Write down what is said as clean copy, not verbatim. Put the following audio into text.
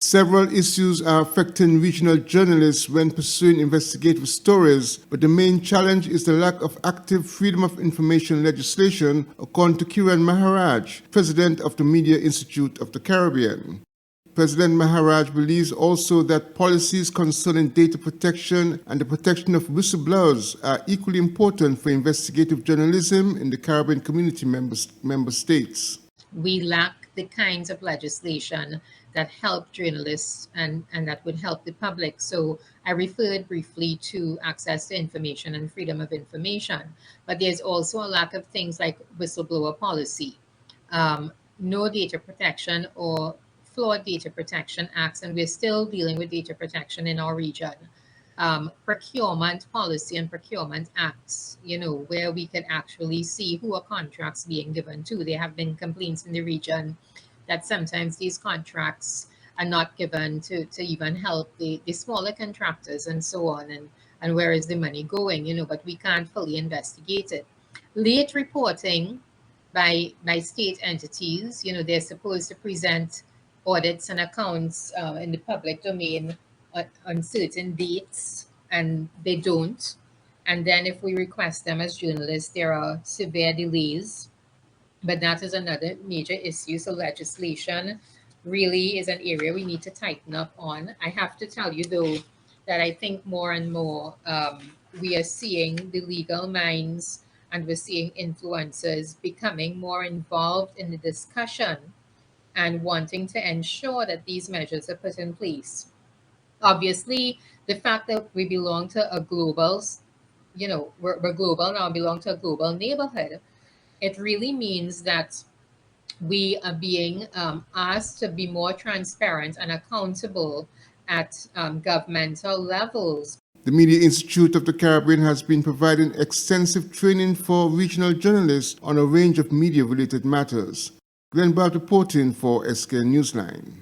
Several issues are affecting regional journalists when pursuing investigative stories, but the main challenge is the lack of active freedom of information legislation, according to Kiran Maharaj, president of the Media Institute of the Caribbean. President Maharaj believes also that policies concerning data protection and the protection of whistleblowers are equally important for investigative journalism in the Caribbean community member states. We lack the kinds of legislation that help journalists and that would help the public. So I referred briefly to access to information and freedom of information, but there's also a lack of things like whistleblower policy, no data protection or flawed data protection acts, and we're still dealing with data protection in our region. Procurement policy and procurement acts, where we can actually see who are contracts being given to. There have been complaints in the region that sometimes these contracts are not given to even help the smaller contractors and so on. And where is the money going, but we can't fully investigate it. Late reporting by state entities, they're supposed to present audits and accounts in the public domain on certain dates, and they don't. And then if we request them as journalists, there are severe delays. But that is another major issue. So legislation really is an area we need to tighten up on. I have to tell you, though, that I think more and more we are seeing the legal minds and we're seeing influencers becoming more involved in the discussion and wanting to ensure that these measures are put in place. Obviously, the fact that we belong to a global, we're global now, belong to a global neighborhood, it really means that we are being asked to be more transparent and accountable at governmental levels. The Media Institute of the Caribbean has been providing extensive training for regional journalists on a range of media-related matters. Glenn Bart reporting for SK Newsline.